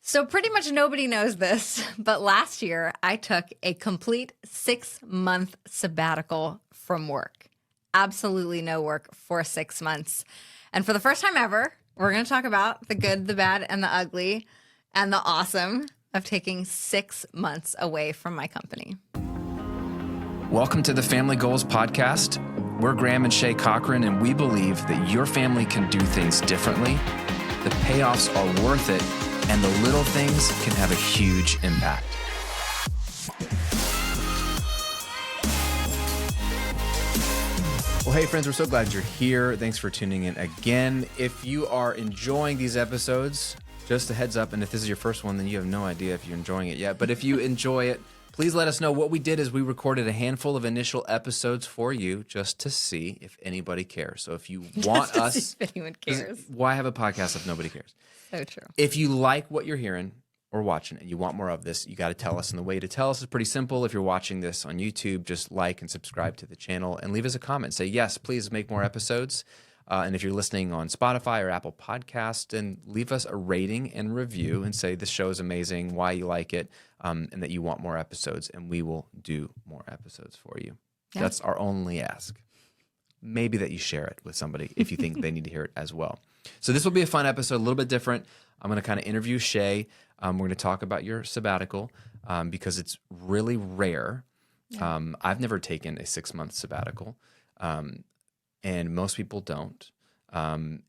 So pretty much nobody knows this, but last year I took a complete 6-month sabbatical from work. Absolutely no work for 6 months. And for the first time ever, we're going to talk about the good, the bad, and the ugly, and the awesome of taking 6 months away from my company. Welcome to the Family Goals Podcast. We're Graham and Shay Cochran, and we believe that your family can do things differently. The payoffs are worth it, and the little things can have a huge impact. Well, hey friends, we're so glad you're here. Thanks for tuning in again. If you are enjoying these episodes, just a heads up, and if this is your first one, then you have no idea if you're enjoying it yet. But if you enjoy it, please let us know. What we did is we recorded a handful of initial episodes for you just to see if anybody cares. So if you want us, see if anyone cares. Why have a podcast if nobody cares? So true. If you like what you're hearing or watching and you want more of this, you got to tell us. And the way to tell us is pretty simple. If you're watching this on YouTube, just like and subscribe to the channel and leave us a comment. Say, yes, please make more episodes. And if you're listening on Spotify or Apple Podcast, then leave us a rating and review and say this show is amazing, why you like it, and that you want more episodes, and we will do more episodes for you. Yeah. That's our only ask. Maybe that you share it with somebody if you think they need to hear it as well. So this will be a fun episode, a little bit different. I'm going to kind of interview Shay. We're going to talk about your sabbatical because it's really rare. Yeah. I've never taken a 6-month sabbatical. And most people don't.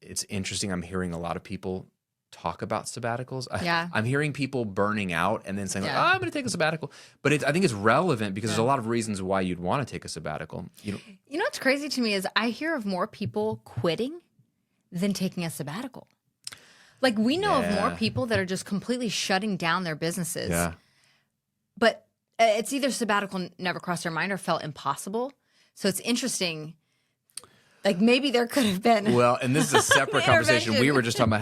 It's interesting. I'm hearing a lot of people talk about sabbaticals. I'm hearing people burning out and then saying, like, I'm going to take a sabbatical. But I think it's relevant because there's a lot of reasons why you'd want to take a sabbatical. You know what's crazy to me is I hear of more people quitting than taking a sabbatical. Like we know of more people that are just completely shutting down their businesses. Yeah. But it's either sabbatical never crossed their mind or felt impossible. So it's interesting. Like maybe there could have been. Well, and this is a separate conversation. We were just talking about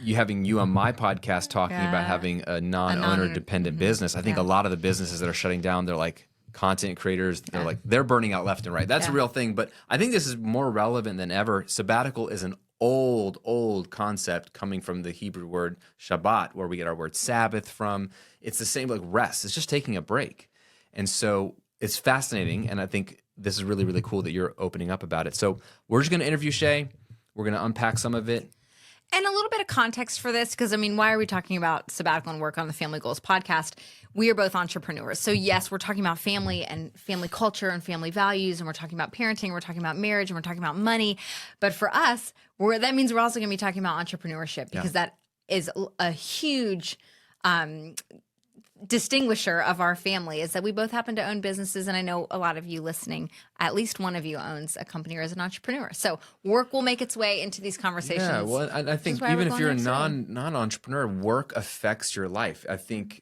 having you on my podcast talking about having a non-owner dependent business. I think a lot of the businesses that are shutting down, they're like content creators. They're burning out left and right. That's a real thing. But I think this is more relevant than ever. Sabbatical is an old concept coming from the Hebrew word Shabbat, where we get our word Sabbath from. It's the same like rest. It's just taking a break. And so it's fascinating. And I think this is really, really cool that you're opening up about it. So we're just going to interview Shay. We're going to unpack some of it. And a little bit of context for this, because, I mean, why are we talking about sabbatical and work on the Family Goals podcast? We are both entrepreneurs. So, yes, we're talking about family and family culture and family values, and we're talking about parenting, we're talking about marriage, and we're talking about money. But for us, that means we're also going to be talking about entrepreneurship, because that is a huge distinguisher of our family, is that we both happen to own businesses. And I know a lot of you listening, at least one of you owns a company or is an entrepreneur. So work will make its way into these conversations. Yeah, well, I think even if you're a non-entrepreneur, work affects your life. I think,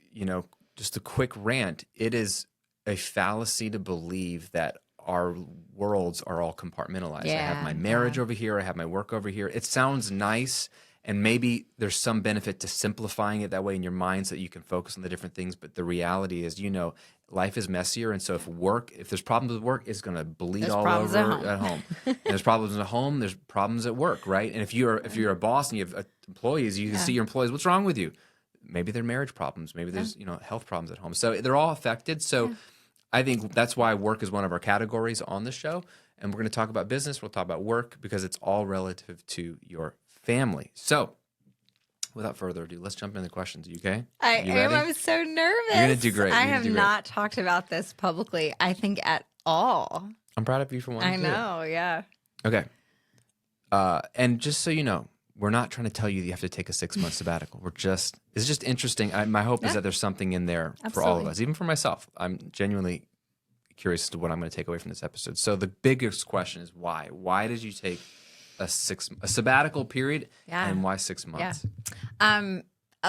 just a quick rant, it is a fallacy to believe that our worlds are all compartmentalized. I have my marriage over here, I have my work over here. It sounds nice. And maybe there's some benefit to simplifying it that way in your mind so that you can focus on the different things. But the reality is, life is messier. And so if there's problems with work, it's going to bleed all over at home. And there's problems at home, there's problems at work, right? And if you're a boss and you have employees, you can see your employees, what's wrong with you? Maybe they're marriage problems. Maybe there's, health problems at home. So they're all affected. So I think that's why work is one of our categories on the show. And we're going to talk about business. We'll talk about work because it's all relative to your family. So, without further ado, let's jump into the questions. Are you okay? I am. I'm so nervous. You're going to do great. I have not talked about this publicly, I think, at all. I'm proud of you for wanting to. I know, yeah. Okay. And just so you know, we're not trying to tell you you have to take a 6-month sabbatical. It's just interesting. My hope is that there's something in there for all of us, even for myself. I'm genuinely curious as to what I'm going to take away from this episode. So the biggest question is why? Why did you take a sabbatical period, and why 6 months? A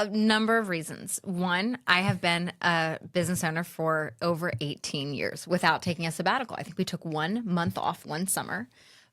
number of reasons. One, I have been a business owner for over 18 years without taking a sabbatical. I think we took 1 month off one summer,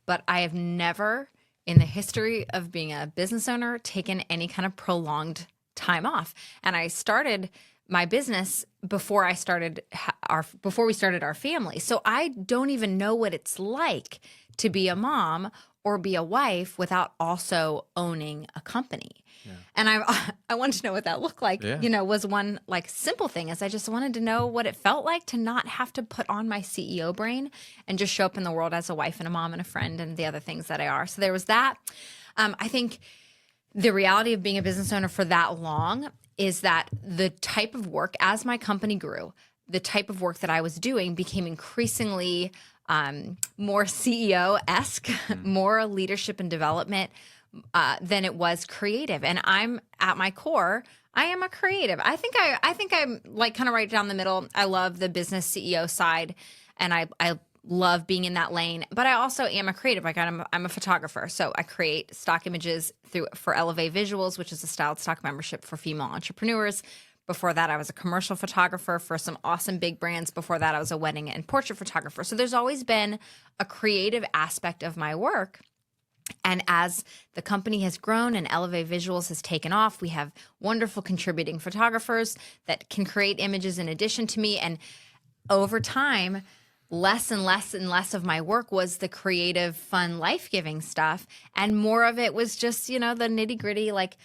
but I have never in the history of being a business owner taken any kind of prolonged time off. And I started my business before we started our family. So I don't even know what it's like to be a mom or be a wife without also owning a company. Yeah. And I wanted to know what that looked like, was one like simple thing is I just wanted to know what it felt like to not have to put on my CEO brain and just show up in the world as a wife and a mom and a friend and the other things that I are. So there was that. I think the reality of being a business owner for that long is that the type of work, as my company grew, the type of work that I was doing became increasingly more CEO-esque, more leadership and development than it was creative. And I'm at my core, I am a creative. I think I'm like kind of right down the middle. I love the business CEO side, and I love being in that lane. But I also am a creative. Like I'm a photographer, so I create stock images for Elevate Visuals, which is a styled stock membership for female entrepreneurs. Before that, I was a commercial photographer for some awesome big brands. Before that, I was a wedding and portrait photographer. So there's always been a creative aspect of my work. And as the company has grown and Elevate Visuals has taken off, we have wonderful contributing photographers that can create images in addition to me. And over time, less and less and less of my work was the creative, fun, life-giving stuff. And more of it was just, the nitty-gritty, like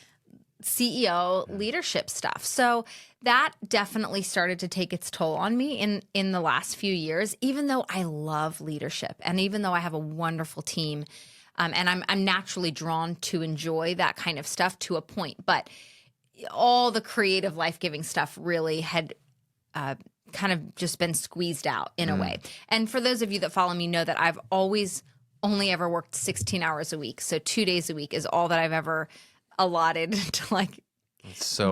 CEO leadership stuff. So that definitely started to take its toll on me in the last few years, even though I love leadership and even though I have a wonderful team, and I'm naturally drawn to enjoy that kind of stuff to a point. But all the creative, life-giving stuff really had kind of just been squeezed out in a way. And for those of you that follow me know that I've always only ever worked 16 hours a week. So 2 days a week is all that I've ever allotted to like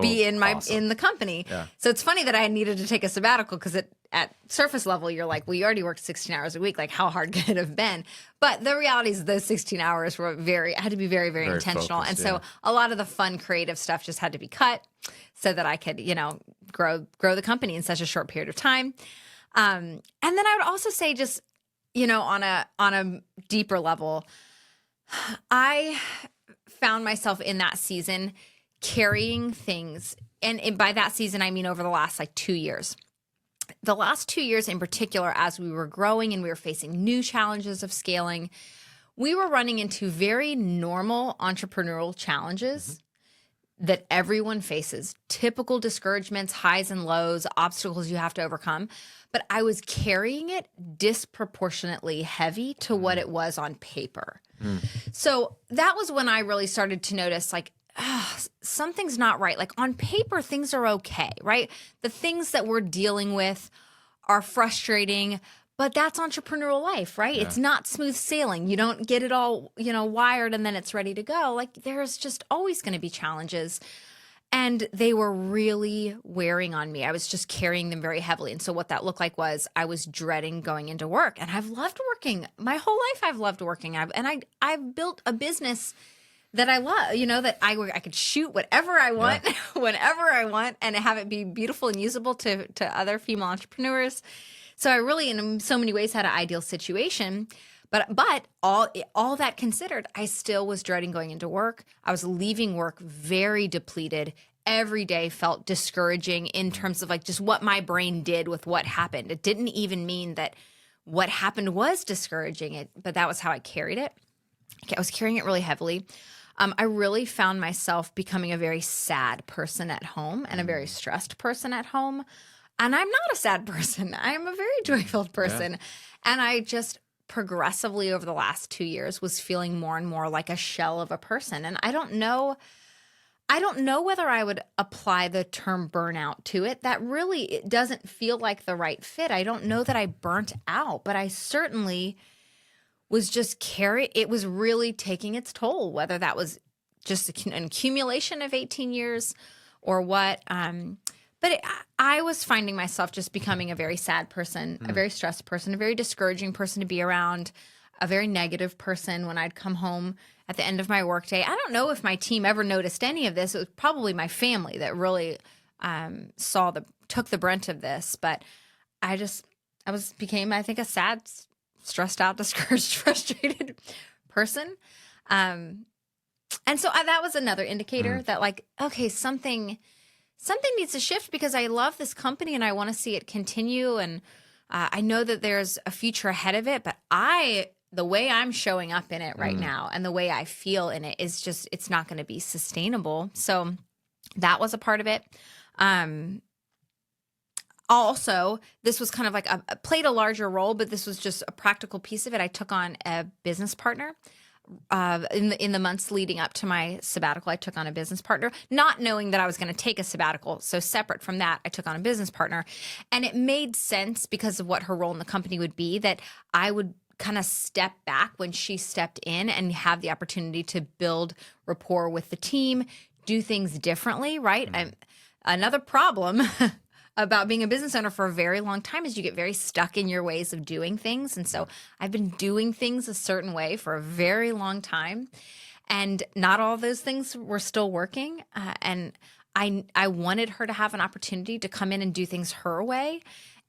be in the company. Yeah. So it's funny that I needed to take a sabbatical because at surface level, you're like, well, you already worked 16 hours a week. Like how hard could it have been? But the reality is those 16 hours were I had to be very, very intentional. Focused, and so a lot of the fun, creative stuff just had to be cut so that I could, grow the company in such a short period of time. And then I would also say just, on a deeper level, I found myself in that season carrying things. And by that season, I mean over the last 2 years. The last 2 years in particular, as we were growing and we were facing new challenges of scaling, we were running into very normal entrepreneurial challenges that everyone faces. Typical discouragements, highs and lows, obstacles you have to overcome. But I was carrying it disproportionately heavy to what it was on paper. So that was when I really started to notice something's not right. Like on paper, things are okay, right? The things that we're dealing with are frustrating, but that's entrepreneurial life, right? Yeah. It's not smooth sailing. You don't get it all, wired and then it's ready to go. Like there's just always going to be challenges. And they were really wearing on me. I was just carrying them very heavily. And so what that looked like was I was dreading going into work. And I've loved working. My whole life I've loved working. I've built a business that I love, that I could shoot whatever I want, whenever I want, and have it be beautiful and usable to other female entrepreneurs. So I really, in so many ways, had an ideal situation. But all that considered, I still was dreading going into work. I was leaving work very depleted. Every day felt discouraging in terms of just what my brain did with what happened. It didn't even mean that what happened was discouraging, but that was how I carried it. I was carrying it really heavily. I really found myself becoming a very sad person at home and a very stressed person at home. And I'm not a sad person. I am a very joy-filled person. Yeah. And I just progressively over the last 2 years was feeling more and more like a shell of a person. And I don't know whether I would apply the term burnout to it. That really, it doesn't feel like the right fit. I don't know that I burnt out, but I certainly was just it was really taking its toll, whether that was just an accumulation of 18 years or what. I was finding myself just becoming a very sad person, a very stressed person, a very discouraging person to be around, a very negative person when I'd come home at the end of my workday. I don't know if my team ever noticed any of this. It was probably my family that really took the brunt of this. But became, I think, a sad, stressed out, discouraged, frustrated person. And so that was another indicator that okay, something needs to shift because I love this company and I want to see it continue. And I know that there's a future ahead of it, but the way I'm showing up in it right now and the way I feel in it is just, it's not going to be sustainable. So That was a part of it. Also, this was kind of like played a larger role, but this was just a practical piece of it. I took on a business partner. In the months leading up to my sabbatical, I took on a business partner, not knowing that I was going to take a sabbatical. So separate from that, I took on a business partner. And it made sense because of what her role in the company would be that I would kind of step back when she stepped in and have the opportunity to build rapport with the team, do things differently, right? Another problem about being a business owner for a very long time is you get very stuck in your ways of doing things. And so I've been doing things a certain way for a very long time. And not all those things were still working. And I wanted her to have an opportunity to come in and do things her way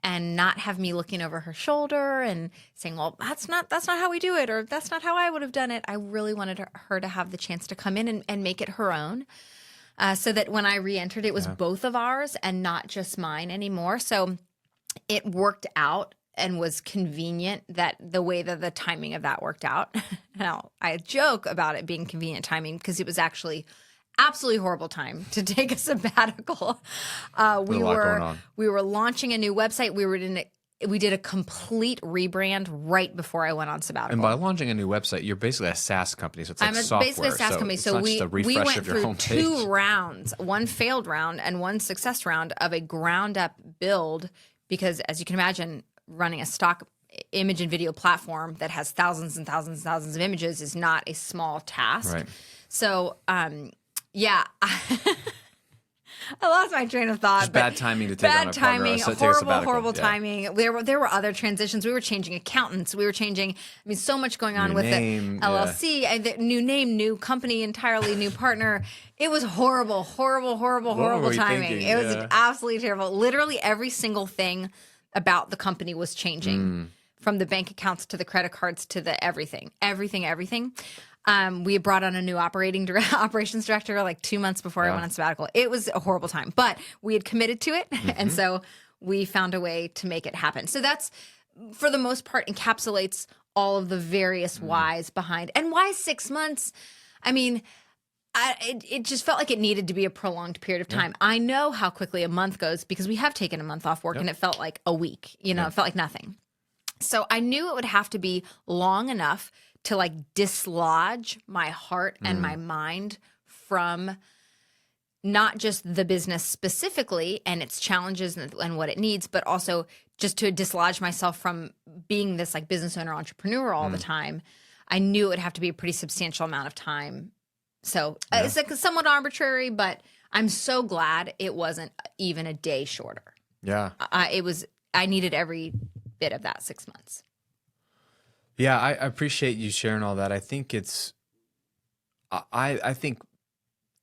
and not have me looking over her shoulder and saying, well, that's not how we do it, or that's not how I would have done it. I really wanted her to have the chance to come in and make it her own. So that when I re-entered, it was both of ours and not just mine anymore. So it worked out and was convenient that the way that the timing of that worked out. Now, I joke about it being convenient timing because it was actually absolutely horrible time to take a sabbatical. We were launching a new website. We did a complete rebrand right before I went on sabbatical. And by launching a new website, you're basically a SaaS company, so it's like software. Basically a SaaS company. So we went through 2 rounds, one failed round and one success round of a ground up build, because as you can imagine, running a stock image and video platform that has thousands and thousands and thousands of images is not a small task. Right. So, yeah. I lost my train of thought. Just bad timing to take on a partner. Horrible timing. There were other transitions. We were changing accountants. We were changing, so much going on with the LLC, the new name, new company, entirely new partner. It was horrible timing. It was absolutely terrible. Literally every single thing about the company was changing, from the bank accounts to the credit cards to the everything. We had brought on a new operations director like 2 months before I went on sabbatical. It was a horrible time, but we had committed to it. And so we found a way to make it happen. So that's, for the most part, encapsulates all of the various whys behind. And why 6 months? It just felt like it needed to be a prolonged period of time. I know how quickly a month goes because we have taken a month off work and it felt like a week, it felt like nothing. So I knew it would have to be long enough to like dislodge my heart and my mind from not just the business specifically and its challenges and what it needs, but also just to dislodge myself from being this like business owner entrepreneur all the time. I knew it would have to be a pretty substantial amount of time. So it's like somewhat arbitrary, but I'm so glad it wasn't even a day shorter. Yeah. I needed every bit of that 6 months. Yeah, I appreciate you sharing all that. I think I think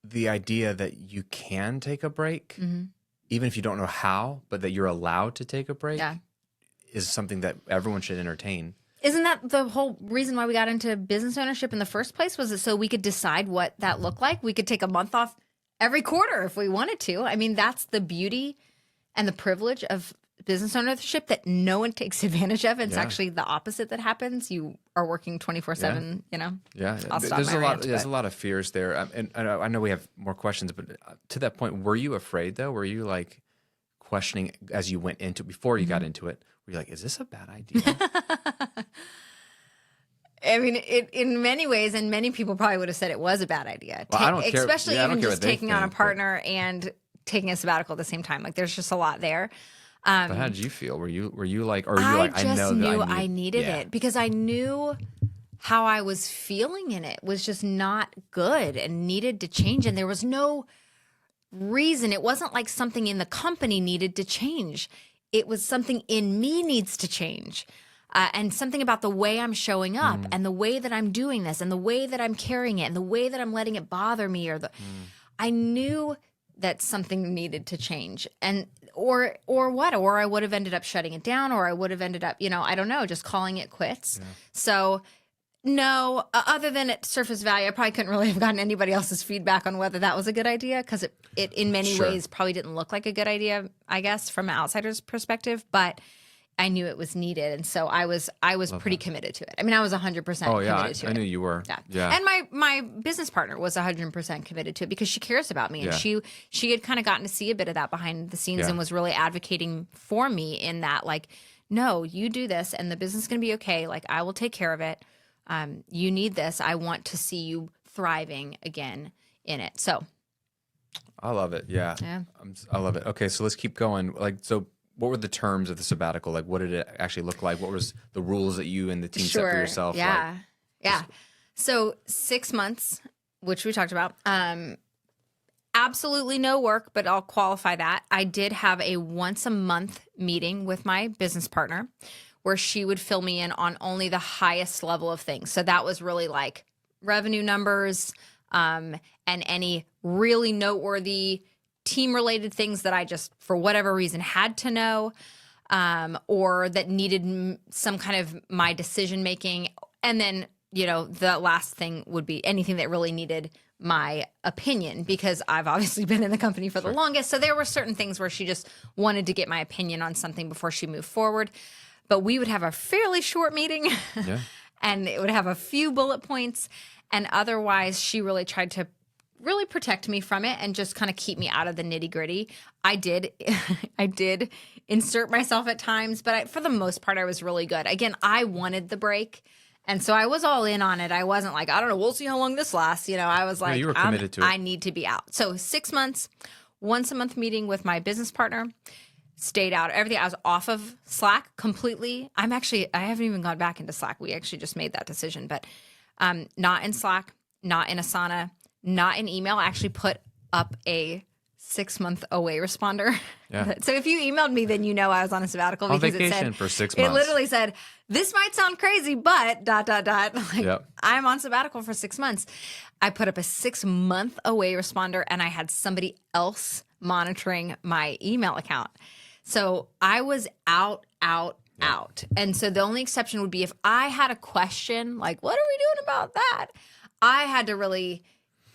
the idea that you can take a break, even if you don't know how, but that you're allowed to take a break, is something that everyone should entertain. Isn't that the whole reason why we got into business ownership in the first place? Was it so we could decide what that looked like? We could take a month off every quarter if we wanted to. That's the beauty and the privilege of business ownership that no one takes advantage of. It's actually the opposite that happens. You are working 24/7, Yeah. I'll stop my rant, there's a lot of fears there. And I know we have more questions, but to that point, were you afraid though? Were you like questioning as you went into, before you got into it, were you like, is this a bad idea? In many ways, and many people probably would have said it was a bad idea. Well, I don't care. Especially I don't even care just what they taking on a think, partner and taking a sabbatical at the same time. Like there's just a lot there. But how did you feel? Were you like, or were you like, I know knew that I needed it because I knew how I was feeling in it was just not good and needed to change. And there was no reason. It wasn't like something in the company needed to change. It was something in me needs to change. And something about the way I'm showing up and the way that I'm doing this and the way that I'm carrying it and the way that I'm letting it bother me I knew that something needed to change. And or I would have ended up shutting it down, or I would have ended up, I don't know, just calling it quits. Yeah. So no, other than at surface value, I probably couldn't really have gotten anybody else's feedback on whether that was a good idea, because it in many ways probably didn't look like a good idea, I guess, from an outsider's perspective. But I knew it was needed. And so I was pretty committed to it. I mean, I was 100% committed to it. I knew you were. Yeah. And my business partner was 100% committed to it because she cares about me. And she had kind of gotten to see a bit of that behind the scenes and was really advocating for me in that, like, no, you do this and the business is going to be okay. Like, I will take care of it. You need this. I want to see you thriving again in it. So I love it. Yeah. I love it. Okay. So let's keep going. Like, so what were the terms of the sabbatical? Like, what did it actually look like? What was the rules that you and the team set for yourself? Yeah. So 6 months, which we talked about, absolutely no work, but I'll qualify that. I did have a once a month meeting with my business partner where she would fill me in on only the highest level of things. So that was really like revenue numbers, and any really noteworthy team-related things that I just, for whatever reason, had to know, or that needed some kind of my decision-making. And then, the last thing would be anything that really needed my opinion, because I've obviously been in the company for the longest. So there were certain things where she just wanted to get my opinion on something before she moved forward. But we would have a fairly short meeting and it would have a few bullet points. And otherwise, she really tried to really protect me from it and just kind of keep me out of the nitty gritty. I did insert myself at times, but for the most part, I was really good. Again, I wanted the break. And so I was all in on it. I wasn't like, I don't know, we'll see how long this lasts. I was like, you were committed to it. I need to be out. So 6 months, once a month meeting with my business partner, stayed out everything. I was off of Slack completely. I haven't even gone back into Slack. We actually just made that decision, but not in Slack, not in Asana, not in email. I actually put up a 6 month away responder. Yeah. So if you emailed me, then I was on a sabbatical because vacation it said for 6 months. It literally said, this might sound crazy, but ... Like, I'm on sabbatical for 6 months. I put up a 6 month away responder and I had somebody else monitoring my email account. So I was out. And so the only exception would be if I had a question, like, what are we doing about that? I had to really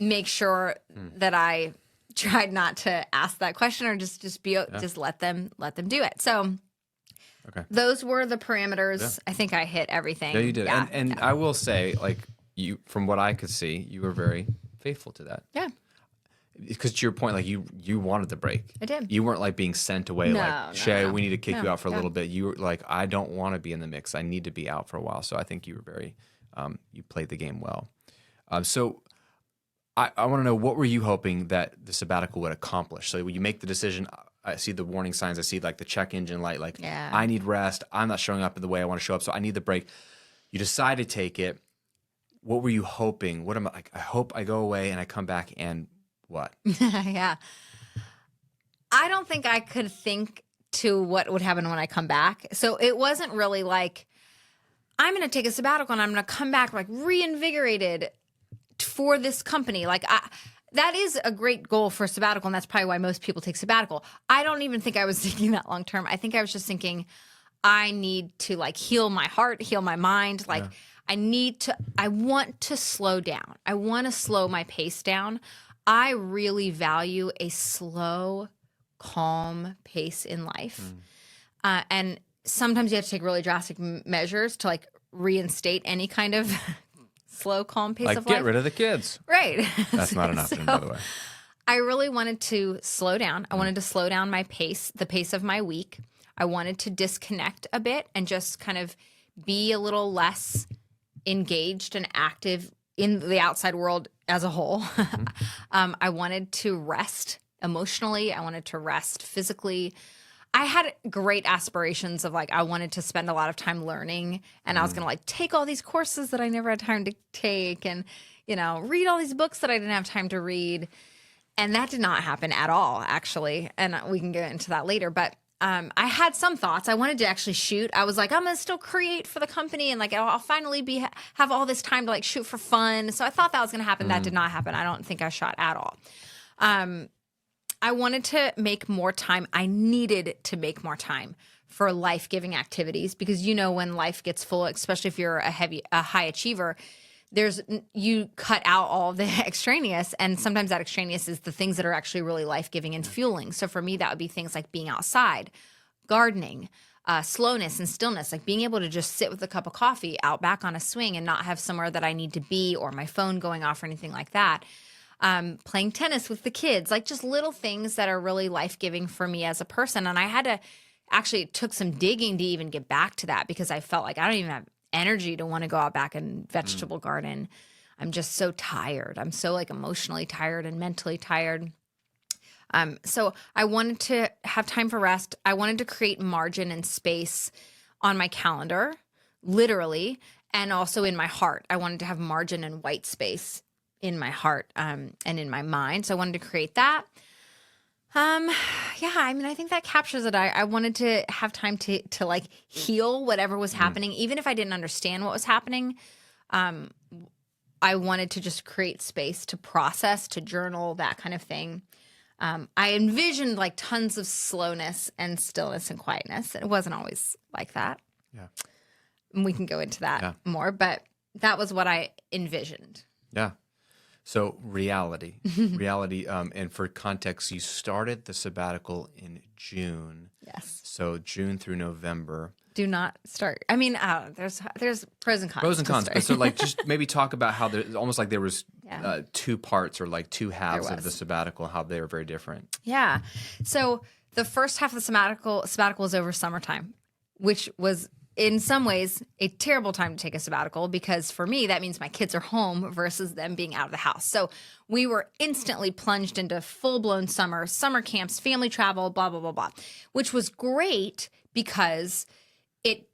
make sure that I tried not to ask that question or just let them do it. So those were the parameters. Yeah. I think I hit everything. Yeah, you did. Yeah. And I will say, like, you, from what I could see, you were very faithful to that. Yeah. Because to your point, like you wanted the break. I did. You weren't like being sent away Shay, we need to kick you out for a little bit. You were like, I don't want to be in the mix. I need to be out for a while. So I think you were very, you played the game well. So I want to know, what were you hoping that the sabbatical would accomplish? So when you make the decision, I see the warning signs. I see like the check engine light, like I need rest. I'm not showing up in the way I want to show up. So I need the break. You decide to take it. What were you hoping? What am I like? I hope I go away and I come back and what? Yeah. I don't think I could think to what would happen when I come back. So it wasn't really like, I'm going to take a sabbatical and I'm going to come back like reinvigorated for this company. Like that is a great goal for sabbatical. And that's probably why most people take sabbatical. I don't even think I was thinking that long term. I think I was just thinking I need to like heal my heart, heal my mind. Like I want to slow down. I want to slow my pace down. I really value a slow, calm pace in life. And sometimes you have to take really drastic measures to like reinstate any kind of slow, calm pace of life. Like get rid of the kids. Right. That's not an option, by the way. I really wanted to slow down. I wanted to slow down my pace, the pace of my week. I wanted to disconnect a bit and just kind of be a little less engaged and active in the outside world as a whole. I wanted to rest emotionally. I wanted to rest physically. I had great aspirations of like, I wanted to spend a lot of time learning and I was going to like take all these courses that I never had time to take and, read all these books that I didn't have time to read. And that did not happen at all, actually. And we can get into that later. But I had some thoughts. I wanted to actually shoot. I was like, I'm going to still create for the company and like I'll finally have all this time to like shoot for fun. So I thought that was going to happen. That did not happen. I don't think I shot at all. I wanted to make more time. I needed to make more time for life-giving activities because when life gets full, especially if you're a high achiever, you cut out all the extraneous, and sometimes that extraneous is the things that are actually really life-giving and fueling. So for me, that would be things like being outside, gardening, slowness and stillness, like being able to just sit with a cup of coffee out back on a swing and not have somewhere that I need to be or my phone going off or anything like that. Playing tennis with the kids, like just little things that are really life-giving for me as a person. And I had to actually, it took some digging to even get back to that because I felt like I don't even have energy to want to go out back and vegetable garden. I'm just so tired. I'm so like emotionally tired and mentally tired. So I wanted to have time for rest. I wanted to create margin and space on my calendar, literally, and also in my heart. I wanted to have margin and white space in my heart and in my mind. So I wanted to create that. Yeah, I mean, I think that captures it. I wanted to have time to like heal whatever was happening, even if I didn't understand what was happening. I wanted to just create space to process, to journal, that kind of thing. I envisioned like tons of slowness and stillness and quietness. It wasn't always like that. Yeah. And we can go into that more, but that was what I envisioned. Yeah. So reality, and for context, you started the sabbatical in June. Yes. So June through November. Do not start. I mean, there's pros and cons. Pros and cons. But so like, just maybe talk about how there's almost like there was two parts or like two halves of the sabbatical, how they were very different. Yeah. So the first half of the sabbatical was over summertime, which was in some ways a terrible time to take a sabbatical because for me, that means my kids are home versus them being out of the house. So we were instantly plunged into full-blown summer camps, family travel, blah, blah, blah, blah, which was great because it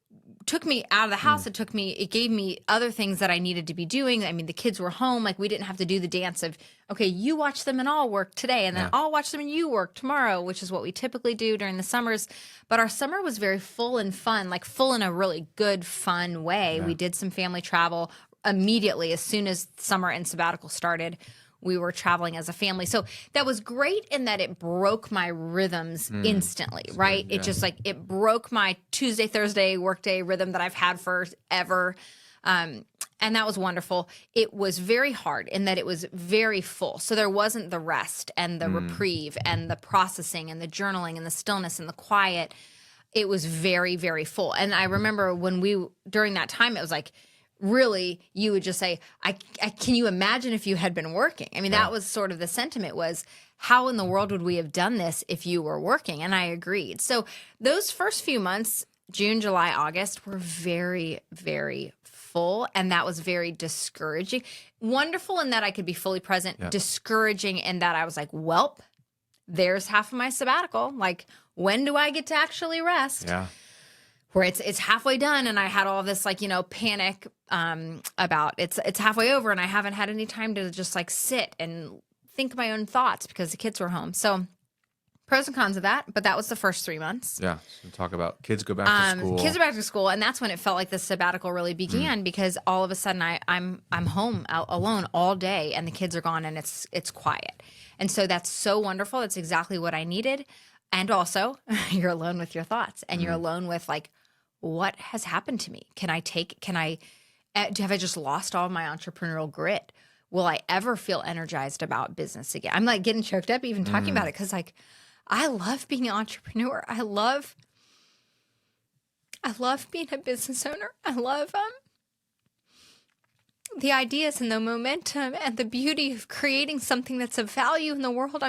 took me out of the house. It gave me other things that I needed to be doing. I mean, the kids were home. Like we didn't have to do the dance of, okay, you watch them and I'll work today. And then I'll watch them and you work tomorrow, which is what we typically do during the summers. But our summer was very full and fun, like full in a really good, fun way. Yeah. We did some family travel immediately. As soon as summer and sabbatical started, we were traveling as a family. So that was great in that it broke my rhythms instantly, right? It just like, it broke my Tuesday, Thursday workday rhythm that I've had forever. And that was wonderful. It was very hard in that it was very full. So there wasn't the rest and the reprieve and the processing and the journaling and the stillness and the quiet. It was very, very full. And I remember during that time, it was like, really, you would just say, can you imagine if you had been working? I mean, that was sort of the sentiment was, how in the world would we have done this if you were working? And I agreed. So those first few months, June, July, August, were very, very full. And that was very discouraging. Wonderful in that I could be fully present, discouraging in that I was like, welp, there's half of my sabbatical. Like, when do I get to actually rest? Yeah. Where it's halfway done and I had all this like, panic about it's halfway over and I haven't had any time to just like sit and think my own thoughts because the kids were home. So pros and cons of that, but that was the first 3 months. Yeah. So talk about kids go back to school. Kids are back to school. And that's when it felt like the sabbatical really began because all of a sudden I'm home alone all day and the kids are gone and it's quiet. And so that's so wonderful. That's exactly what I needed. And also you're alone with your thoughts and you're alone with like, what has happened to me? Have I just lost all my entrepreneurial grit? Will I ever feel energized about business again? I'm like getting choked up even talking about it because like I love being an entrepreneur. I love being a business owner. I love the ideas and the momentum and the beauty of creating something that's of value in the world.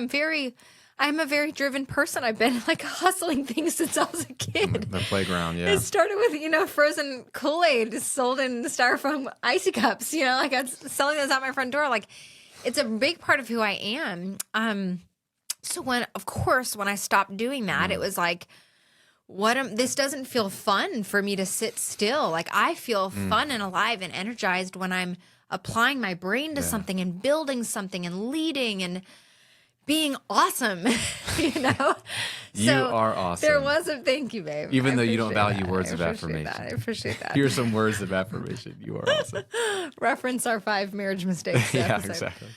I'm a very driven person. I've been like hustling things since I was a kid. The playground, yeah. It started with, frozen Kool-Aid sold in styrofoam icy cups, like I was selling those out my front door. Like it's a big part of who I am. So when I stopped doing that, it was like, this doesn't feel fun for me to sit still. Like I feel fun and alive and energized when I'm applying my brain to something and building something and leading and being awesome, You are awesome. Thank you, babe. Even though you don't value words of affirmation. I appreciate that. Here's some words of affirmation. You are awesome. Reference our 5 marriage mistakes. Yeah, exactly.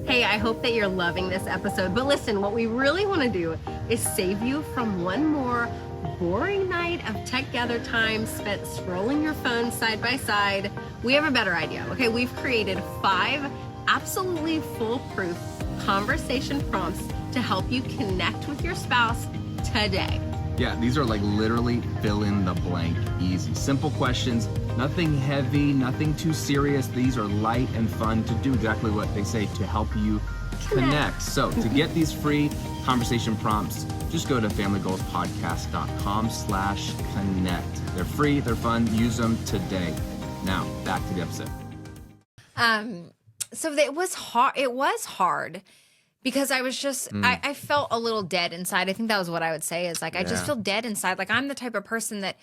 Hey, I hope that you're loving this episode. But listen, what we really want to do is save you from one more boring night of tech gather time spent scrolling your phone side by side. We have a better idea. Okay, we've created 5 absolutely foolproof conversation prompts to help you connect with your spouse today. Yeah, these are like literally fill in the blank easy. Simple questions, nothing heavy, nothing too serious. These are light and fun to do exactly what they say to help you connect. So to get these free conversation prompts, just go to familygoalspodcast.com/connect. They're free, they're fun, use them today. Now, back to the episode. So it was hard. It was hard because I was just, I felt a little dead inside. I think that was what I would say is like, I just feel dead inside. Like I'm the type of person that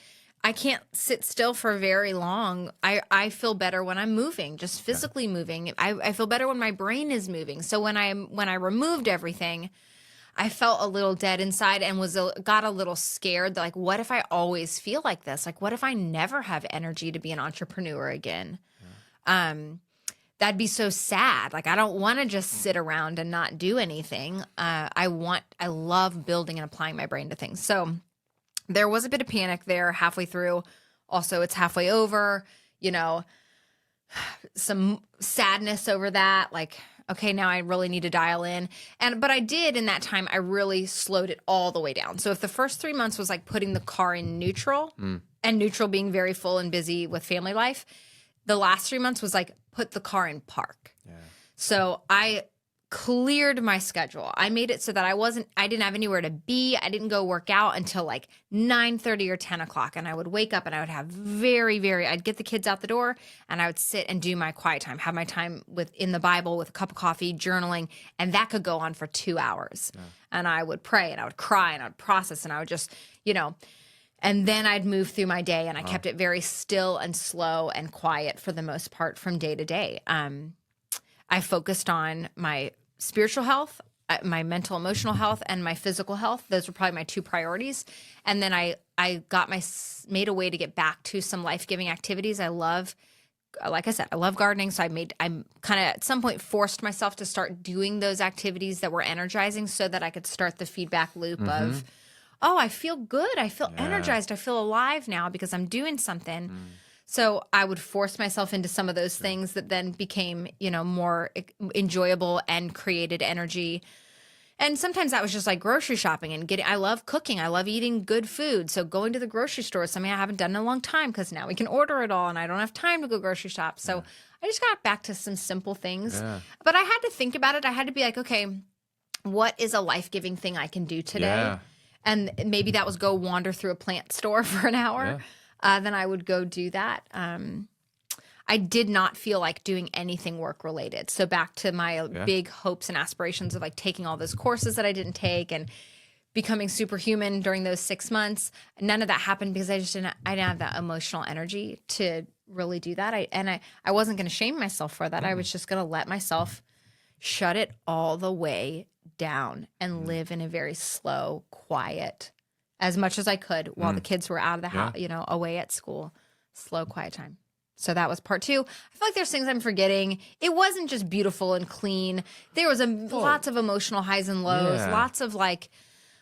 I can't sit still for very long. I feel better when I'm moving, just physically moving. I feel better when my brain is moving. So when I removed everything, I felt a little dead inside and got a little scared. Like, what if I always feel like this? Like, what if I never have energy to be an entrepreneur again? That'd be so sad. Like, I don't want to just sit around and not do anything. I love building and applying my brain to things. So there was a bit of panic there halfway through. Also, it's halfway over, some sadness over that. Like, okay, now I really need to dial in. But I did in that time, I really slowed it all the way down. So if the first 3 months was like putting the car in neutral and neutral being very full and busy with family life, the last 3 months was like put the car in park. Yeah. So I cleared my schedule. I made it so that I didn't have anywhere to be. I didn't go work out until like 9:30 or 10 o'clock. And I would wake up and I would have I'd get the kids out the door and I would sit and do my quiet time, have my time in the Bible with a cup of coffee, journaling. And that could go on for 2 hours. Yeah. And I would pray and I would cry and I would process and I would just, and then I'd move through my day and I kept it very still and slow and quiet for the most part from day to day. I focused on my spiritual health, my mental, emotional health, and my physical health. Those were probably my 2 priorities. And then I made a way to get back to some life-giving activities. Like I said, I love gardening. So I kind of at some point forced myself to start doing those activities that were energizing so that I could start the feedback loop of, oh, I feel good. I feel energized. I feel alive now because I'm doing something. So I would force myself into some of those things that then became, more enjoyable and created energy. And sometimes that was just like grocery shopping and I love cooking. I love eating good food. So going to the grocery store is something I haven't done in a long time because now we can order it all and I don't have time to go grocery shop. So I just got back to some simple things. Yeah. But I had to think about it. I had to be like, okay, what is a life-giving thing I can do today? Yeah. And maybe that was go wander through a plant store for an hour. Yeah. Then I would go do that. I did not feel like doing anything work related. So back to my big hopes and aspirations of like taking all those courses that I didn't take and becoming superhuman during those 6 months. None of that happened because I didn't have that emotional energy to really do that. I wasn't going to shame myself for that. I was just going to let myself shut it all the way down and live in a very slow, quiet, as much as I could while the kids were out of the house, away at school, slow, quiet time. So that was part 2. I feel like there's things I'm forgetting. It wasn't just beautiful and clean. There was lots of emotional highs and lows, lots of like,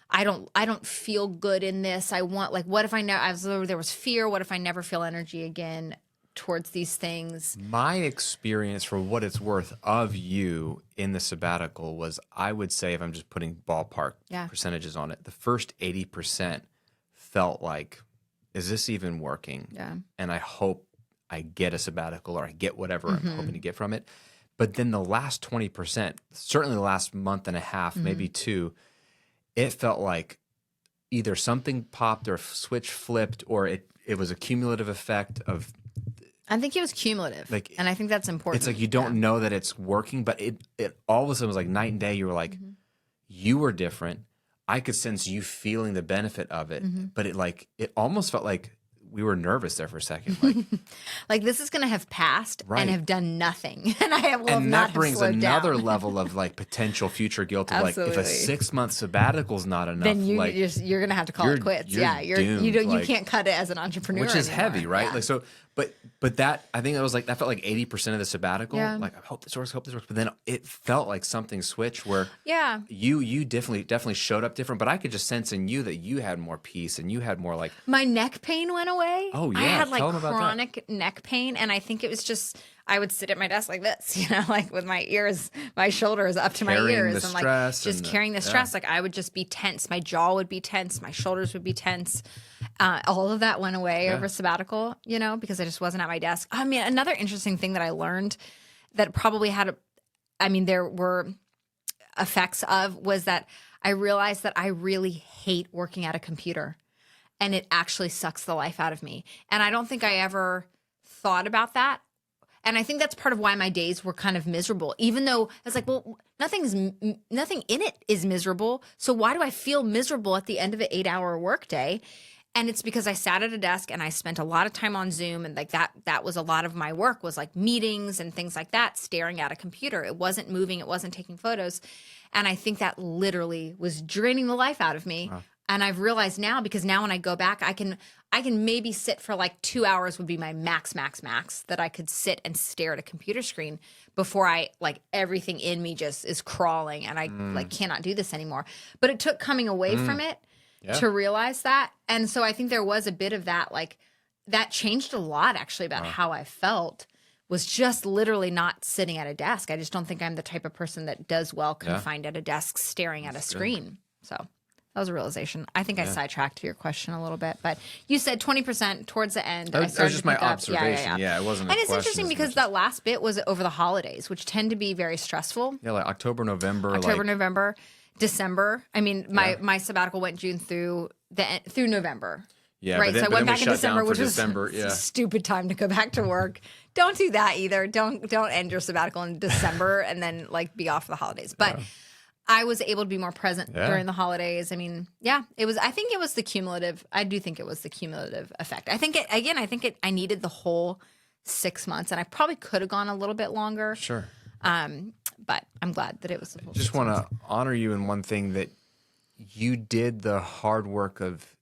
I don't feel good in this. I want like, what if there was fear. What if I never feel energy again towards these things? My experience, for what it's worth, of you in the sabbatical was, I would say, if I'm just putting ballpark percentages on it, the first 80% felt like, is this even working? Yeah. And I hope I get a sabbatical or I get whatever I'm hoping to get from it. But then the last 20%, certainly the last month and a half, maybe 2, it felt like either something popped or a switch flipped, or it was a cumulative effect of, I think it was cumulative, and I think that's important. It's like you don't know that it's working, but it all of a sudden was like night and day. You were like, you were different. I could sense you feeling the benefit of it, but it almost felt like we were nervous there for a second. Like, like this is going to have passed and have done nothing. And I will and not that brings have another down. level of like potential future guilt of like, if a 6-month sabbatical is not enough, then you're like, you're going to have to call it quits. You're doomed, like, you can't cut it as an entrepreneur, which is anymore. heavy, right? Yeah. Like, so, but that, I think that was like, that felt like 80% of the sabbatical. Yeah. Like, I hope this works. But then it felt like something switched where you definitely showed up different, but I could just sense in you that you had more peace and you had more like, my neck pain went away. away. Oh, I yeah. had like Tell 'em about that. chronic neck pain, and I think it was just I would sit at my desk like this, like with my ears, my shoulders up to my Carrying ears, the and like stress just and the- carrying the yeah. stress. Like I would just be tense. My jaw would be tense. My shoulders would be tense. All of that went away over sabbatical, because I just wasn't at my desk. I mean, another interesting thing that I learned that probably there were effects of was that I realized that I really hate working at a computer, and it actually sucks the life out of me. And I don't think I ever thought about that. And I think that's part of why my days were kind of miserable, even though I was like, well, nothing in it is miserable. So why do I feel miserable at the end of an 8-hour workday? And it's because I sat at a desk and I spent a lot of time on Zoom, and like that was a lot of my work, was like meetings and things like that, staring at a computer. It wasn't moving, it wasn't taking photos. And I think that literally was draining the life out of me. Wow. And I've realized now, because now when I go back, I can maybe sit for like 2 hours would be my max that I could sit and stare at a computer screen before I like everything in me just is crawling and I like cannot do this anymore. But it took coming away from it to realize that. And so I think there was a bit of that, like that changed a lot actually about how I felt, was just literally not sitting at a desk. I just don't think I'm the type of person that does well confined at a desk staring at a screen. So that was a realization. I think I sidetracked to your question a little bit, but you said 20% towards the end. That was just my observation. Yeah, it wasn't. And it's interesting because that last bit was over the holidays, which tend to be very stressful. Yeah, like October, November. November, December. I mean, my sabbatical went June through November. Yeah, right. So I went back in December, which was a stupid time to go back to work. Don't do that either. Don't end your sabbatical in December and then like be off for the holidays. But I was able to be more present during the holidays. I mean, it was. I think it was the cumulative. I do think it was the cumulative effect. I think I needed the whole 6 months, and I probably could have gone a little bit longer. Sure. But I'm glad that it was. I just want to honor you in one thing, that you did the hard work of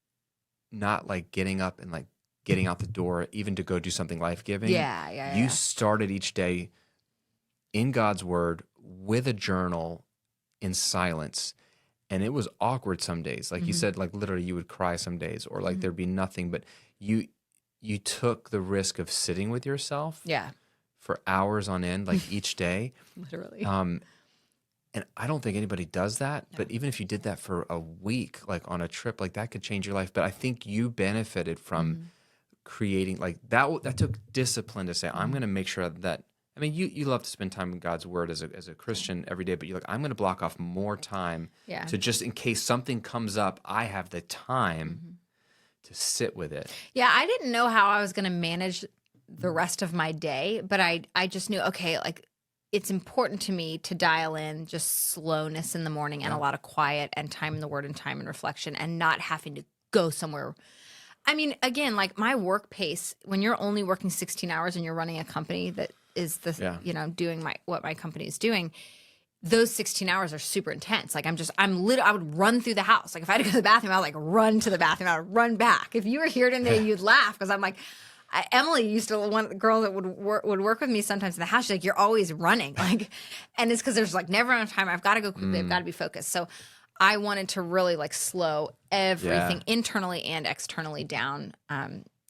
not like getting up and like getting out the door, even to go do something life-giving. Yeah. You started each day in God's word with a journal in silence. And it was awkward some days. Like you said, like literally you would cry some days, or like there'd be nothing, but you took the risk of sitting with yourself for hours on end, like each day. Literally. And I don't think anybody does that, but even if you did that for a week, like on a trip, like that could change your life. But I think you benefited from creating like that. That took discipline to say, I'm going to make sure that, I mean, you love to spend time in God's word as a Christian every day, but you're like, I'm going to block off more time to just in case something comes up, I have the time to sit with it. Yeah, I didn't know how I was going to manage the rest of my day, but I just knew, okay, like it's important to me to dial in just slowness in the morning and a lot of quiet and time in the word and time in reflection, and not having to go somewhere. I mean, again, like my work pace, when you're only working 16 hours and you're running a company that is doing what my company is doing, those 16 hours are super intense. Like I would run through the house. Like if I had to go to the bathroom, I would like run to the bathroom. I would run back. If you were here today, you'd laugh because I'm like, Emily used to, one girl that would work with me sometimes in the house. She's like, you're always running. Like, and it's because there's like never enough time. I've got to go quickly. I've got to be focused. So I wanted to really like slow everything internally and externally down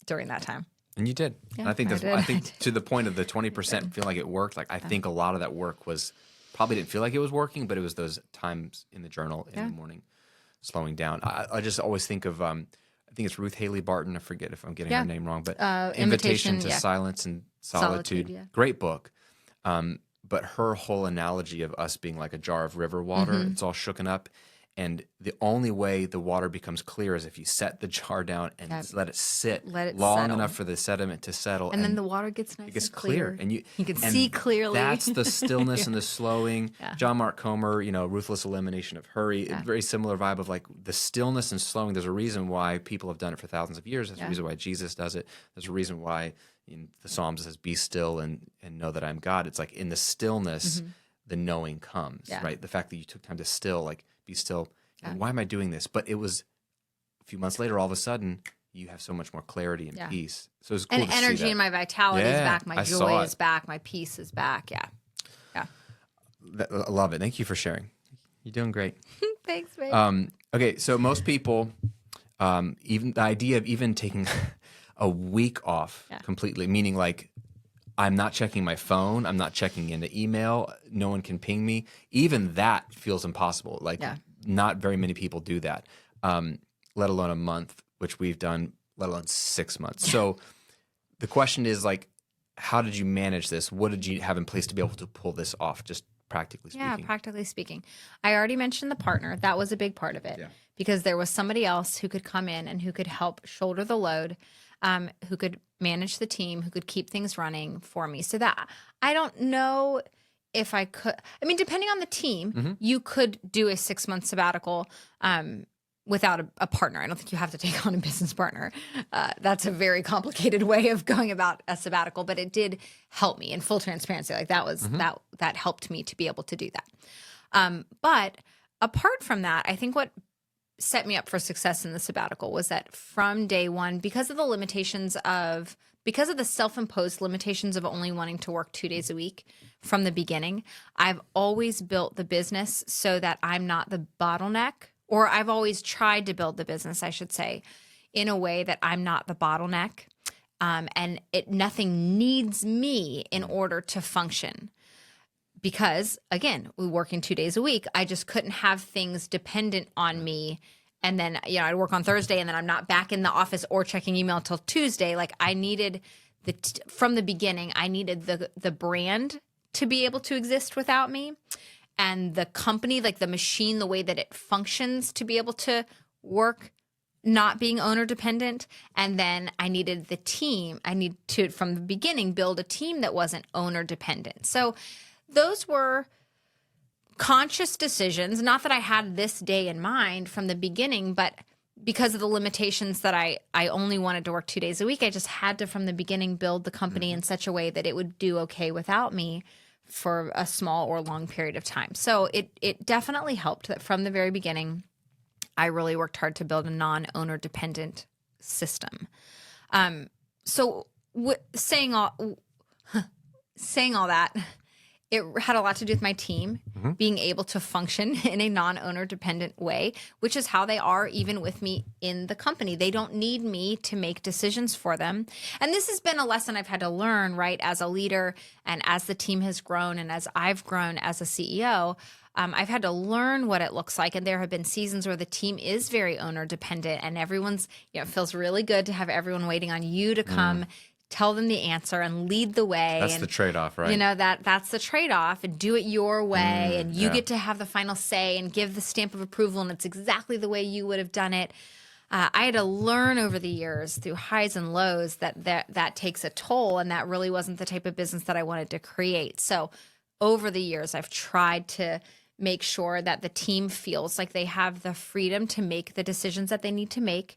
during that time. And you did. Yeah, And I think I think to the point of the 20% feel like it worked. Like I think a lot of that work was probably didn't feel like it was working, but it was those times in the journal in the morning, slowing down. I just always think of I think it's Ruth Haley Barton. I forget if I'm getting her name wrong, but Invitation to Silence and Solitude. Great book. But her whole analogy of us being like a jar of river water, it's all shooken up. And the only way the water becomes clear is if you set the jar down and let it sit long settle enough for the sediment to settle. And then the water gets nice. It gets and clear. And you can see clearly. That's the stillness and the slowing. John Mark Comer, Ruthless Elimination of Hurry. Very similar vibe of like the stillness and slowing. There's a reason why people have done it for thousands of years. There's a reason why Jesus does it. There's a reason why in the Psalms it says, be still and know that I'm God. It's like in the stillness, the knowing comes, right? The fact that you took time to still, like be still. And why am I doing this? But it was a few months later, all of a sudden, you have so much more clarity and peace. So it's cool and to see energy that. and my vitality is back. My joy is it. back. My peace is back. Yeah. I love it. Thank you for sharing. You're doing great. Thanks, babe. Okay, so most people, even the idea of even taking a week off completely, meaning like I'm not checking my phone, I'm not checking into email, no one can ping me. Even that feels impossible. Like not very many people do that, let alone a month, which we've done, let alone 6 months. So the question is like, how did you manage this? What did you have in place to be able to pull this off, just practically speaking? Yeah, practically speaking. I already mentioned the partner. That was a big part of it because there was somebody else who could come in and who could help shoulder the load, who could manage the team, who could keep things running for me. So that I don't know if I could. I mean, depending on the team, you could do a 6-month sabbatical without a partner. I don't think you have to take on a business partner. That's a very complicated way of going about a sabbatical, but it did help me in full transparency. Like that was that helped me to be able to do that. But apart from that, I think what set me up for success in the sabbatical was that from day one, because of the self-imposed limitations of only wanting to work 2 days a week from the beginning, I've always built the business so that I'm not the bottleneck. Or I've always tried to build the business, I should say, in a way that I'm not the bottleneck, and nothing needs me in order to function. Because again, we work in 2 days a week. I just couldn't have things dependent on me. And then, I'd work on Thursday and then I'm not back in the office or checking email till Tuesday. Like I needed from the beginning, I needed the brand to be able to exist without me. And the company, like the machine, the way that it functions to be able to work, not being owner dependent. And then I needed the team. I need to, from the beginning, build a team that wasn't owner dependent. So those were conscious decisions. Not that I had this day in mind from the beginning, but because of the limitations that I only wanted to work 2 days a week, I just had to, from the beginning, build the company in such a way that it would do okay without me for a small or long period of time. So it definitely helped that from the very beginning, I really worked hard to build a non-owner dependent system. Saying all that, it had a lot to do with my team being able to function in a non-owner dependent way, which is how they are even with me in the company. They don't need me to make decisions for them. And this has been a lesson I've had to learn, right, as a leader and as the team has grown and as I've grown as a CEO. I've had to learn what it looks like. And there have been seasons where the team is very owner dependent and everyone's, it feels really good to have everyone waiting on you to come tell them the answer and lead the way. That's the trade-off, right? That's the trade-off, and do it your way, and you get to have the final say and give the stamp of approval, and it's exactly the way you would have done it. I had to learn over the years through highs and lows that takes a toll, and that really wasn't the type of business that I wanted to create. So over the years, I've tried to make sure that the team feels like they have the freedom to make the decisions that they need to make,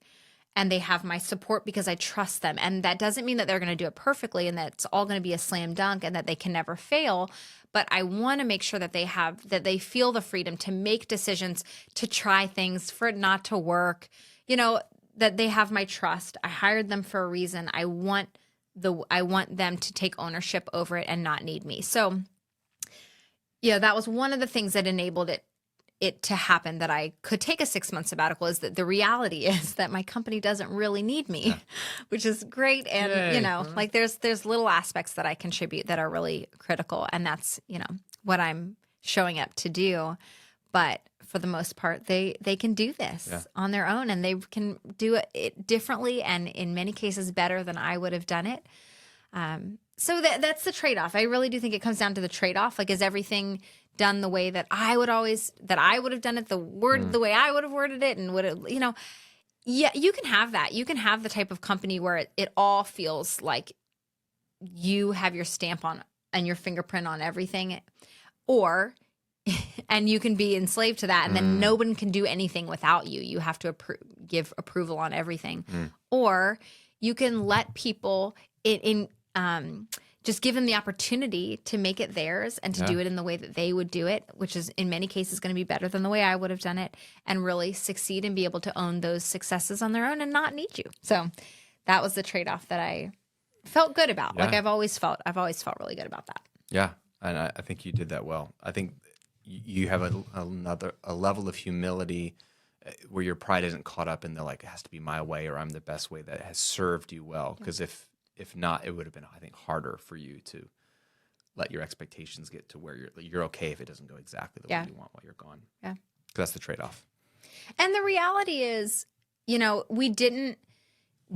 and they have my support because I trust them. And that doesn't mean that they're going to do it perfectly and that it's all going to be a slam dunk and that they can never fail. But I want to make sure that they feel the freedom to make decisions, to try things, for it not to work, that they have my trust. I hired them for a reason. I want them to take ownership over it and not need me. So that was one of the things that enabled it to happen, that I could take a 6-month sabbatical, is that the reality is that my company doesn't really need me, which is great. And, like there's little aspects that I contribute that are really critical. And that's, what I'm showing up to do. But for the most part, they can do this on their own, and they can do it differently and in many cases better than I would have done it. So that's the trade-off. I really do think it comes down to the trade-off. Like, is everything done the way that I would have done it, the way I would have worded it, and you can have that. You can have the type of company where it all feels like you have your stamp on and your fingerprint on everything, and you can be enslaved to that, and then no one can do anything without you. You have to give approval on everything. Or you can let people just give them the opportunity to make it theirs and to do it in the way that they would do it, which is in many cases going to be better than the way I would have done it, and really succeed and be able to own those successes on their own and not need you. So that was the trade-off that I felt good about. Yeah. Like I've always felt really good about that. Yeah. And I think you did that well. I think you have a level of humility where your pride isn't caught up in the like, it has to be my way or I'm the best way, that has served you well. Because if not, it would have been, I think, harder for you to let your expectations get to where you're okay if it doesn't go exactly the way you want while you're gone. Yeah. 'Cause that's the trade-off. And the reality is, we didn't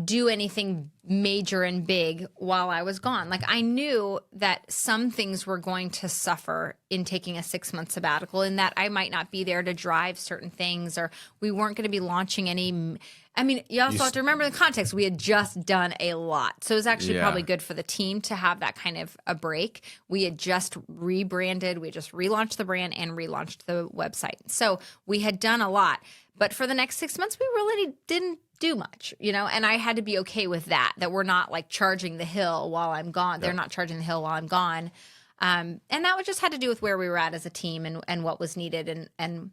do anything major and big while I was gone. Like, I knew that some things were going to suffer in taking a 6-month sabbatical, in that I might not be there to drive certain things, or we weren't going to be launching any. I mean, you also have to remember the context. We had just done a lot. So it was actually probably good for the team to have that kind of a break. We had just rebranded. We just relaunched the brand and relaunched the website. So we had done a lot. But for the next 6 months, we really didn't do much, and I had to be okay with that we're not like charging the hill while I'm gone. Yep. They're not charging the hill while I'm gone. And that was just had to do with where we were at as a team and what was needed and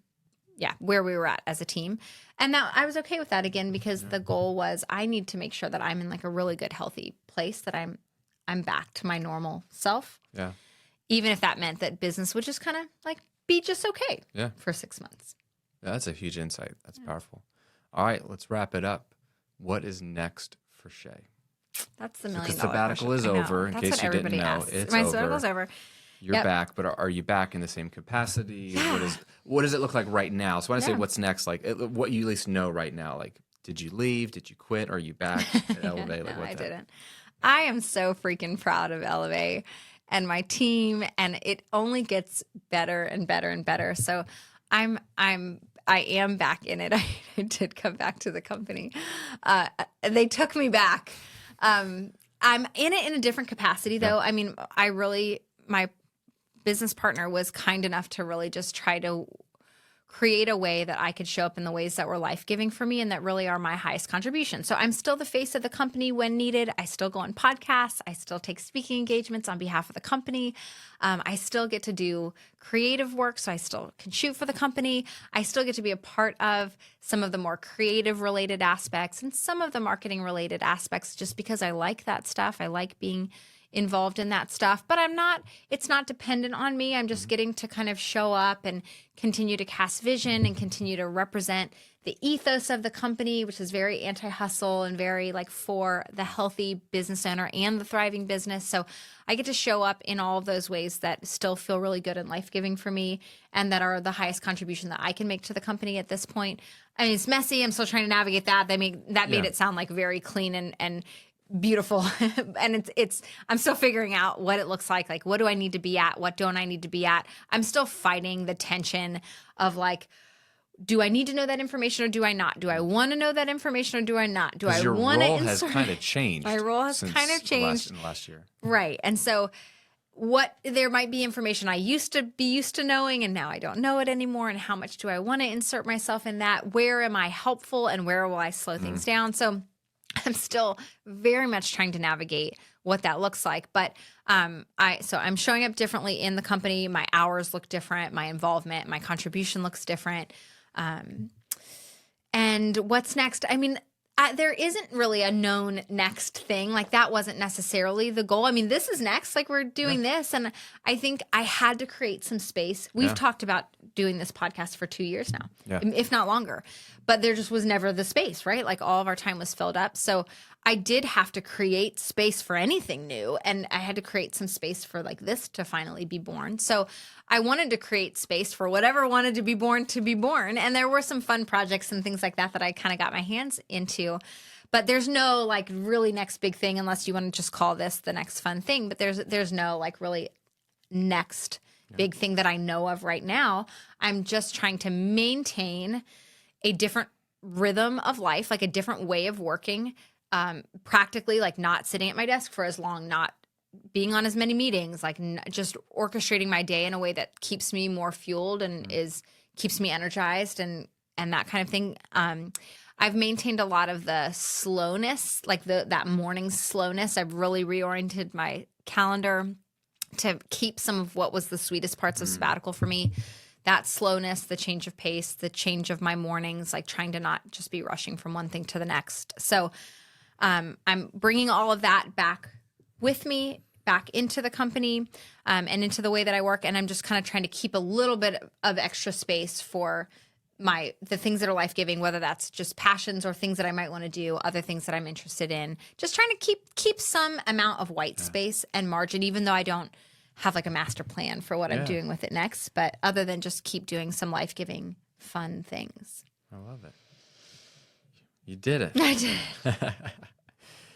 where we were at as a team. And that I was okay with that again, because the goal was I need to make sure that I'm in like a really good, healthy place, that I'm back to my normal self. Yeah. Even if that meant that business would just kind of like be just okay for 6 months. Yeah, that's a huge insight. That's powerful. All right, let's wrap it up. What is next for Shay? That's the $1 million The sabbatical question. is over. In That's case what you didn't everybody know, asks. it's My over. sabbatical's over. You're back, but are you back in the same capacity? Yeah. What does it look like right now? So when I say Yeah. what's next, like what you at least know right now, like did you leave? Did you quit? Are you back at Elevate? No, I didn't. I am so freaking proud of Elevate and my team, and it only gets better and better and better. So I am back in it. I did come back to the company. They took me back. I'm in it in a different capacity, though. I mean, my business partner was kind enough to really just try to create a way that I could show up in the ways that were life-giving for me and that really are my highest contribution. So I'm still the face of the company when needed. I still go on podcasts. I still take speaking engagements on behalf of the company. I still get to do creative work, so I still can shoot for the company. I still get to be a part of some of the more creative-related aspects and some of the marketing-related aspects, just because I like that stuff. I like being involved in that stuff, but it's not dependent on me. I'm just getting to kind of show up and continue to cast vision and continue to represent the ethos of the company, which is very anti-hustle and very like for the healthy business owner and the thriving business. So I get to show up in all of those ways that still feel really good and life-giving for me, and that are the highest contribution that I can make to the company at this point. I mean, it's messy. I'm still trying to navigate that. That made it sound like very clean and beautiful. And I'm still figuring out what it looks like what do I need to be at? What don't I need to be at? I'm still fighting the tension of like, do I need to know that information or do I not? Do I want to know that information or do I not? Do I want to insert? Your role has kind of changed. My role has kind of changed in the last year. Right. And so there might be information I used to be used to knowing and now I don't know it anymore. And how much do I want to insert myself in that? Where am I helpful and where will I slow things down? So I'm still very much trying to navigate what that looks like. But so I'm showing up differently in the company. My hours look different. My involvement, my contribution looks different. And what's next? I mean, there isn't really a known next thing. Like that wasn't necessarily the goal. I mean, this is next. Like we're doing this. And I think I had to create some space. We've talked about doing this podcast for 2 years now, if not longer. But there just was never the space, right? Like all of our time was filled up. So I did have to create space for anything new. And I had to create some space for like this to finally be born. So I wanted to create space for whatever wanted to be born. And there were some fun projects and things like that I kind of got my hands into. But there's no like really next big thing, unless you want to just call this the next fun thing. But there's no like really next big thing that I know of right now. I'm just trying to maintain a different rhythm of life, like a different way of working, practically, like not sitting at my desk for as long, not being on as many meetings, like just orchestrating my day in a way that keeps me more fueled and keeps me energized and that kind of thing. I've maintained a lot of the slowness, like that morning slowness. I've really reoriented my calendar to keep some of what was the sweetest parts of sabbatical for me. That slowness, the change of pace, the change of my mornings, like trying to not just be rushing from one thing to the next. So I'm bringing all of that back with me, back into the company and into the way that I work. And I'm just kind of trying to keep a little bit of extra space for the things that are life-giving, whether that's just passions or things that I might want to do, other things that I'm interested in, just trying to keep some amount of white space and margin, even though I don't have like a master plan for what I'm doing with it next, but other than just keep doing some life-giving fun things. I love it. You did it. I did.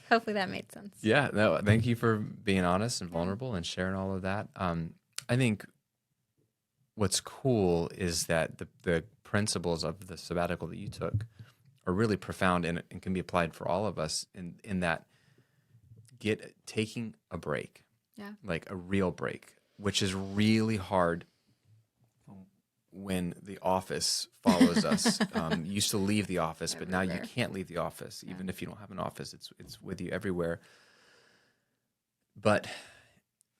Hopefully that made sense. Yeah, no, thank you for being honest and vulnerable and sharing all of that. I think what's cool is that the principles of the sabbatical that you took are really profound and can be applied for all of us in that taking a break, like a real break, which is really hard when the office follows us. You used to leave the office, but now you can't leave the office. Even if you don't have an office, it's with you everywhere. But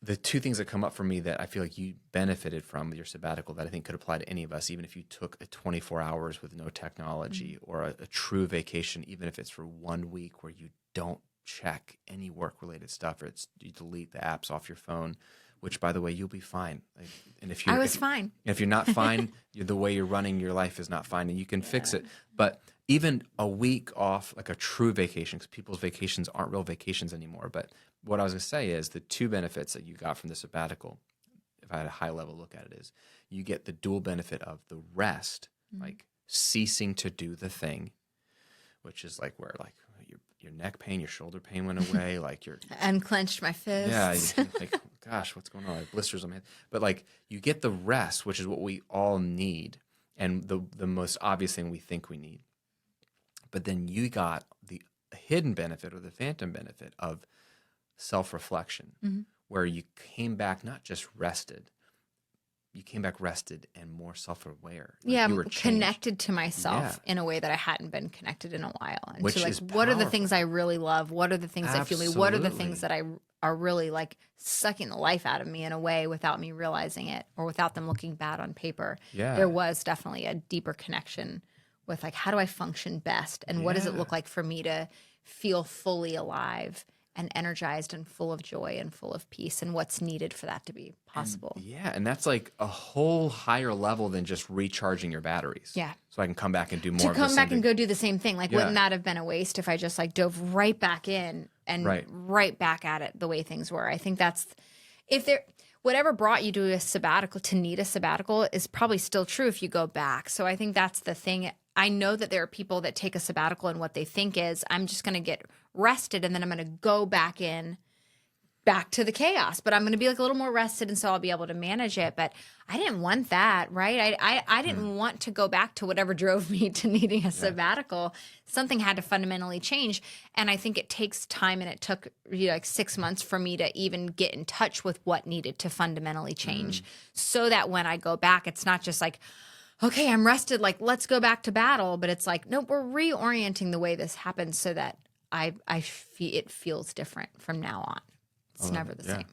the two things that come up for me that I feel like you benefited from your sabbatical that I think could apply to any of us, even if you took a 24 hours with no technology or a true vacation, even if it's for 1 week where you don't check any work-related stuff, or you delete the apps off your phone, which, by the way, you'll be fine. And if I was fine. If you're not fine, the way you're running your life is not fine, and you can fix it. But even a week off, like a true vacation, because people's vacations aren't real vacations anymore. But what I was going to say is the two benefits that you got from the sabbatical, if I had a high-level look at it, is you get the dual benefit of the rest, like ceasing to do the thing, which is like where like your neck pain, your shoulder pain went away, like your Unclenched my fists. yeah, like gosh, what's going on? I have blisters on my head. But like you get the rest, which is what we all need, and the most obvious thing we think we need. But then you got the hidden benefit or the phantom benefit of self-reflection, where you came back not just rested, you came back rested and more self-aware. Yeah, you were connected to myself in a way that I hadn't been connected in a while. And Which to like, is what are the powerful. things I really love? What are the things that fuel me? What are the Absolutely. things that are really like sucking the life out of me in a way without me realizing it or without them looking bad on paper? Yeah. There was definitely a deeper connection with like, how do I function best? And what does it look like for me to feel fully alive and energized and full of joy and full of peace, and what's needed for that to be possible? And that's like a whole higher level than just recharging your batteries. Yeah. So I can come back and do more To of the come same back and thing. go do the same thing. Like, wouldn't that have been a waste if I just like dove right back in and right back at it the way things were? I think that's, whatever brought you to a sabbatical, to need a sabbatical, is probably still true if you go back. So I think that's the thing. I know that there are people that take a sabbatical and what they think is, I'm just going to get rested and then I'm going to go back to the chaos, but I'm going to be like a little more rested, and so I'll be able to manage it. But I didn't want that, right? I didn't want to go back to whatever drove me to needing a sabbatical. Something had to fundamentally change, and I think it takes time, and it took like 6 months for me to even get in touch with what needed to fundamentally change, so that when I go back, it's not just like, okay, I'm rested, like let's go back to battle, but it's like, no, we're reorienting the way this happens so that it feels different from now on. It's never the same.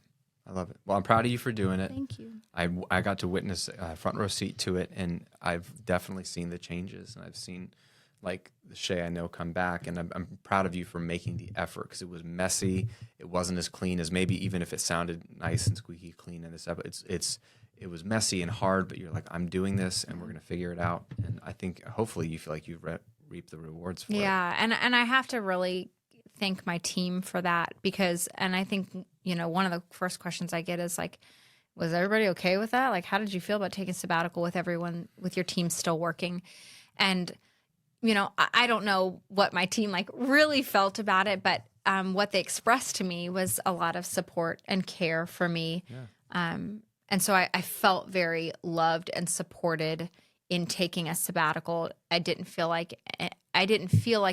I love it. Well, I'm proud of you for doing it. Thank you. I got to witness a front row seat to it, and I've definitely seen the changes, and I've seen like Shay I know come back, and I'm proud of you for making the effort, because it was messy. It wasn't as clean as maybe even if it sounded nice and squeaky clean in this episode. It was messy and hard, but you're like, I'm doing this, and we're gonna figure it out. And I think hopefully you feel like you've reaped the rewards for it. Yeah, and I have to really thank my team for that, because, and I think, one of the first questions I get is like, was everybody okay with that? Like, how did you feel about taking sabbatical with everyone, with your team still working? And, I don't know what my team like really felt about it, but what they expressed to me was a lot of support and care for me. Yeah. And so I felt very loved and supported in taking a sabbatical. I didn't feel like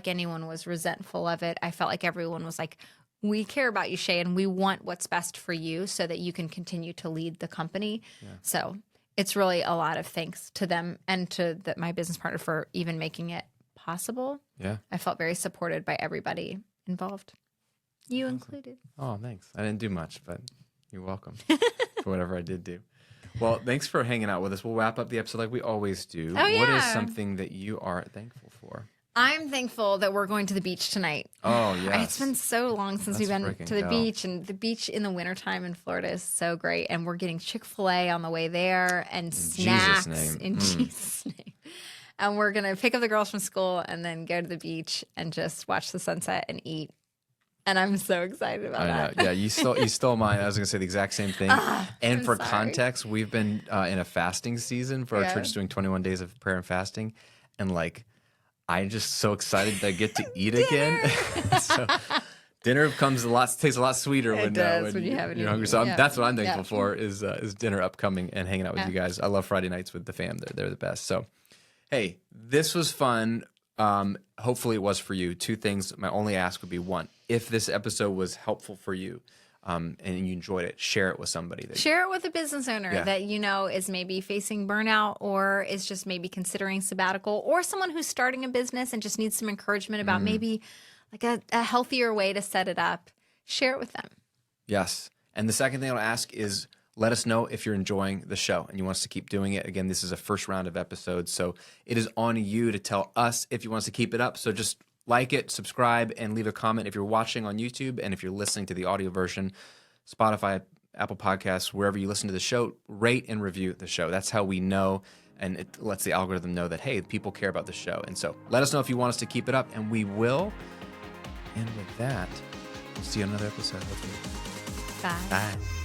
anyone was resentful of it. I felt like everyone was like, we care about you, Shay, and we want what's best for you so that you can continue to lead the company. Yeah. So it's really a lot of thanks to them and to my business partner for even making it possible. Yeah. I felt very supported by everybody involved, you included. Oh, thanks. I didn't do much, but you're welcome for whatever I did do. Well, thanks for hanging out with us. We'll wrap up the episode like we always do. Oh, yeah. What is something that you are thankful for? I'm thankful that we're going to the beach tonight. Oh, yes. It's been so long since we've been to the beach, and the beach in the wintertime in Florida is so great. And we're getting Chick-fil-A on the way there and snacks in Jesus' name. And we're going to pick up the girls from school and then go to the beach and just watch the sunset and eat. And I'm so excited about that. Yeah, you stole mine. I was going to say the exact same thing. And I'm for sorry. context, we've been in a fasting season for our church, doing 21 days of prayer and fasting. And like, I'm just so excited that I get to eat again. So dinner takes a lot sweeter when you haven't you're hungry. eaten. So Yeah. that's what I'm thankful for is dinner upcoming and hanging out with you guys. I love Friday nights with the fam. They're the best. So, hey, this was fun. Hopefully it was for you. Two things. My only ask would be, one, if this episode was helpful for you and you enjoyed it, share it with somebody. Share it with a business owner Yeah. that you know is maybe facing burnout or is just maybe considering sabbatical, or someone who's starting a business and just needs some encouragement about maybe like a healthier way to set it up. Share it with them. Yes. And the second thing I'll ask is, let us know if you're enjoying the show and you want us to keep doing it. Again, this is a first round of episodes, so it is on you to tell us if you want us to keep it up. So just like it, subscribe, and leave a comment if you're watching on YouTube, and if you're listening to the audio version, Spotify, Apple Podcasts, wherever you listen to the show, rate and review the show. That's how we know, and it lets the algorithm know that, hey, people care about the show. And so let us know if you want us to keep it up, and we will. And with that, we'll see you on another episode. Hopefully. Bye. Bye.